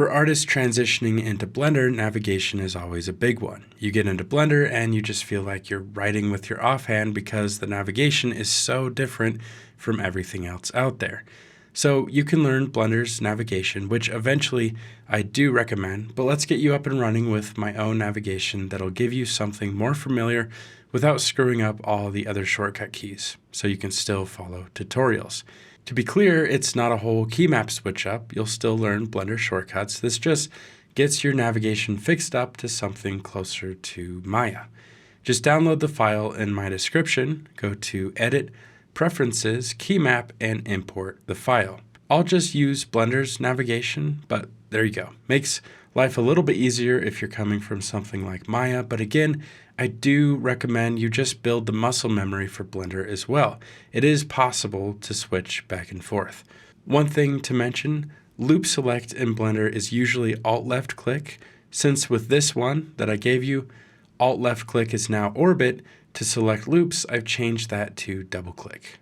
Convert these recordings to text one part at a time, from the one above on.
For artists transitioning into Blender, navigation is always a big one. You get into Blender and you just feel like you're writing with your offhand because the navigation is so different from everything else out there. So you can learn Blender's navigation, which eventually I do recommend, but let's get you up and running with my own navigation that'll give you something more familiar without screwing up all the other shortcut keys, so you can still follow tutorials. To be clear, it's not a whole key map switch up. You'll still learn Blender shortcuts. This just gets your navigation fixed up to something closer to Maya. Just download the file in my description, go to Edit, Preferences, Key Map, and import the file. I'll just use Blender's navigation, but there you go. Makes life a little bit easier if you're coming from something like Maya, but again, I do recommend you just build the muscle memory for Blender as well. It is possible to switch back and forth. One thing to mention, Loop Select in Blender is usually Alt-left click. Since with this one that I gave you, Alt-left click is now Orbit, to select loops, I've changed that to double click.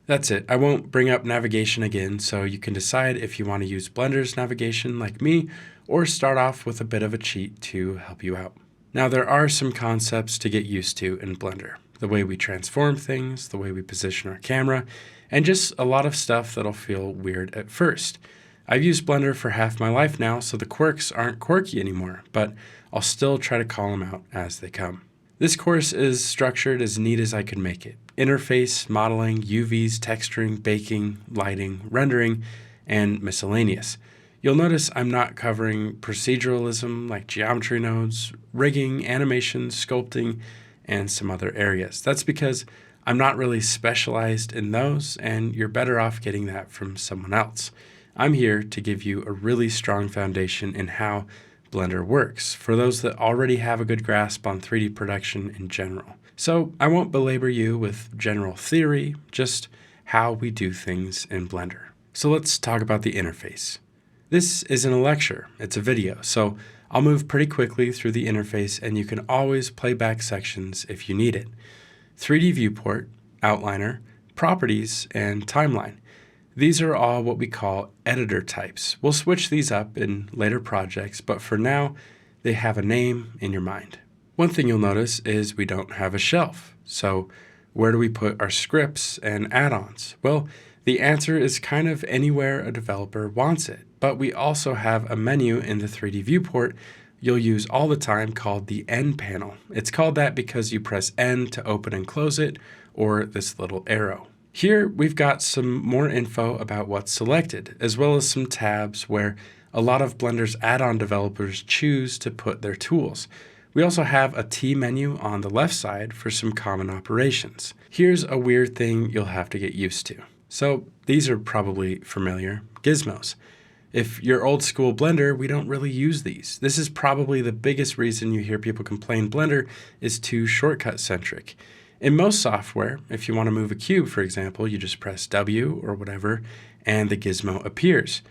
That's it. I won't bring up navigation again, so you can decide if you want to use Blender's navigation like me, or start off with a bit of a cheat to help you out. Now there are some concepts to get used to in Blender. The way we transform things, the way we position our camera, and just a lot of stuff that'll feel weird at first. I've used Blender for half my life now, so the quirks aren't quirky anymore, but I'll still try to call them out as they come. This course is structured as neat as I could make it. Interface, modeling, UVs, texturing, baking, lighting, rendering, and miscellaneous. You'll notice I'm not covering proceduralism like geometry nodes, rigging, animation, sculpting, and some other areas. That's because I'm not really specialized in those, and you're better off getting that from someone else. I'm here to give you a really strong foundation in how Blender works, for those that already have a good grasp on 3D production in general. So I won't belabor you with general theory, just how we do things in Blender. So let's talk about the interface. This isn't a lecture, it's a video, so I'll move pretty quickly through the interface and you can always play back sections if you need it. 3D viewport, outliner, properties, and timeline. These are all what we call editor types. We'll switch these up in later projects, but for now, they have a name in your mind. One thing you'll notice is we don't have a shelf. So where do we put our scripts and add-ons? Well, the answer is kind of anywhere a developer wants it, but we also have a menu in the 3D viewport you'll use all the time called the N panel. It's called that because you press N to open and close it, or this little arrow. Here we've got some more info about what's selected, as well as some tabs where a lot of Blender's add-on developers choose to put their tools. We also have a T menu on the left side for some common operations. Here's a weird thing you'll have to get used to. So these are probably familiar, gizmos. If you're old school Blender, we don't really use these. This is probably the biggest reason you hear people complain Blender is too shortcut centric. In most software, if you want to move a cube, for example, you just press W or whatever, and the gizmo appears.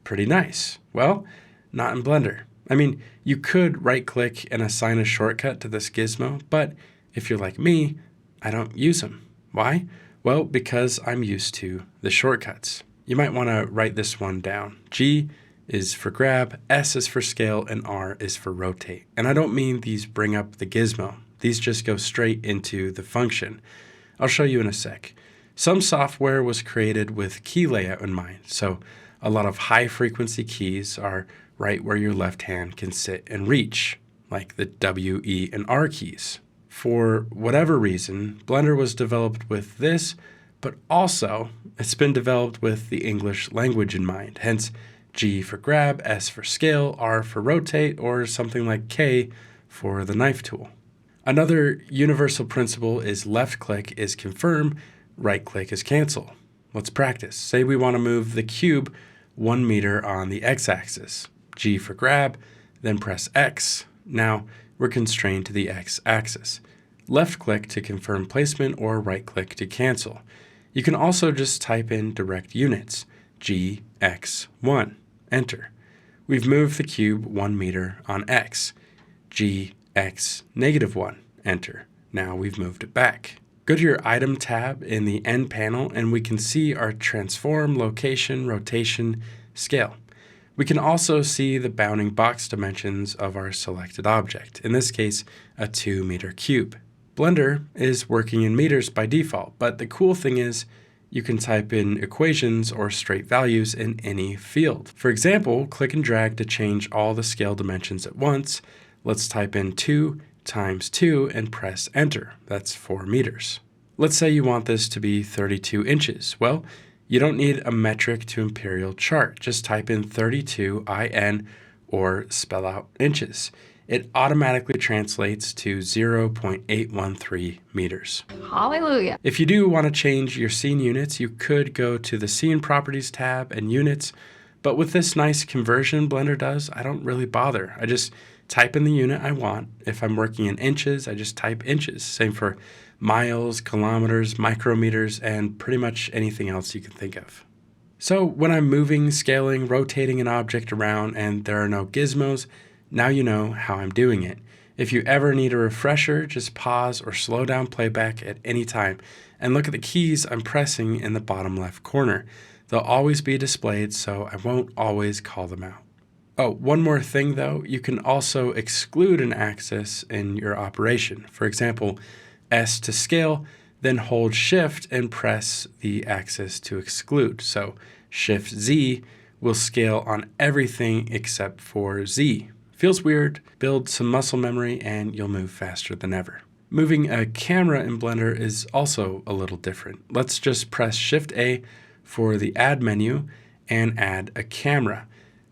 Pretty nice. Well, not in Blender. I mean, you could right-click and assign a shortcut to this gizmo, but if you're like me, I don't use them. Why? Well, because I'm used to the shortcuts. You might want to write this one down. G is for grab, S is for scale, and R is for rotate. And I don't mean these bring up the gizmo. These just go straight into the function. I'll show you in a sec. Some software was created with key layout in mind, so a lot of high frequency keys are right where your left hand can sit and reach, like the W, E, and R keys. For whatever reason, Blender was developed with this, but also it's been developed with the English language in mind, hence G for grab, S for scale, R for rotate, or something like K for the knife tool. Another universal principle is left click is confirm, right click is cancel. Let's practice. Say we want to move the cube 1 meter on the x-axis. G for grab, then press X. Now we're constrained to the x-axis. Left click to confirm placement or right click to cancel. You can also just type in direct units. G, X, 1. Enter. We've moved the cube 1 meter on X. G, X, -1, enter. Now we've moved it back. Go to your item tab in the N panel and we can see our transform, location, rotation, scale. We can also see the bounding box dimensions of our selected object, in this case, a 2-meter cube. Blender is working in meters by default, but the cool thing is you can type in equations or straight values in any field. For example, click and drag to change all the scale dimensions at once. Let's type in 2 times 2 and press enter. That's 4 meters. Let's say you want this to be 32 inches. Well, you don't need a metric to imperial chart. Just type in 32 IN or spell out inches. It automatically translates to 0.813 meters. Hallelujah. If you do want to change your scene units, you could go to the Scene Properties tab and Units, but with this nice conversion Blender does, I don't really bother. I just type in the unit I want. If I'm working in inches, I just type inches. Same for miles, kilometers, micrometers, and pretty much anything else you can think of. So when I'm moving, scaling, rotating an object around, and there are no gizmos, now you know how I'm doing it. If you ever need a refresher, just pause or slow down playback at any time and look at the keys I'm pressing in the bottom left corner. They'll always be displayed, so I won't always call them out. Oh, one more thing though, you can also exclude an axis in your operation. For example, S to scale, then hold Shift and press the axis to exclude. So Shift Z will scale on everything except for Z. Feels weird, build some muscle memory, and you'll move faster than ever. Moving a camera in Blender is also a little different. Let's just press Shift A for the Add menu and add a camera.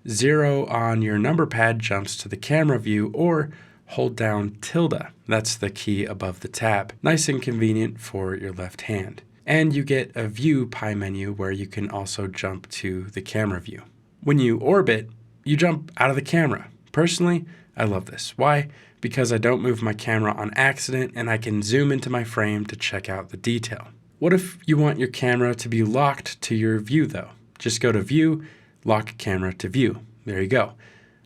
0 on your number pad jumps to the camera view, or hold down tilde. That's the key above the tab. Nice and convenient for your left hand. And you get a View pie menu where you can also jump to the camera view. When you orbit, you jump out of the camera. Personally, I love this. Why? Because I don't move my camera on accident and I can zoom into my frame to check out the detail. What if you want your camera to be locked to your view though? Just go to View, Lock Camera to View. There you go.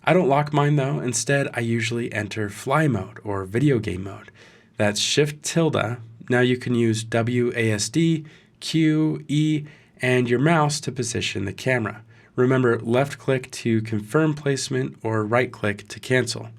I don't lock mine though. Instead, I usually enter fly mode or video game mode. That's Shift tilde. Now you can use WASD, Q, E, and your mouse to position the camera. Remember, left click to confirm placement or right click to cancel.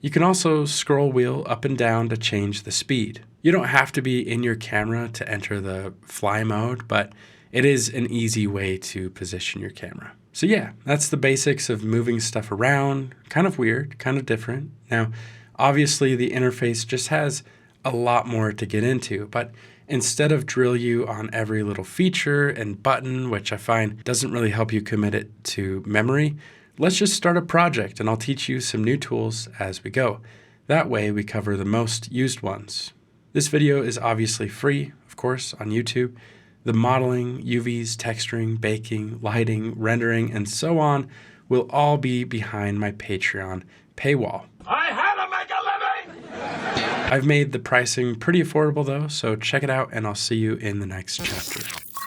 You can also scroll wheel up and down to change the speed. You don't have to be in your camera to enter the fly mode, but it is an easy way to position your camera. So yeah, that's the basics of moving stuff around. Kind of weird, kind of different. Now, obviously the interface just has a lot more to get into, but instead of drill you on every little feature and button, which I find doesn't really help you commit it to memory, let's just start a project and I'll teach you some new tools as we go. That way we cover the most used ones. This video is obviously free, of course, on YouTube. The modeling, UVs, texturing, baking, lighting, rendering, and so on will all be behind my Patreon paywall. I had to make a living! I've made the pricing pretty affordable though, so check it out and I'll see you in the next chapter.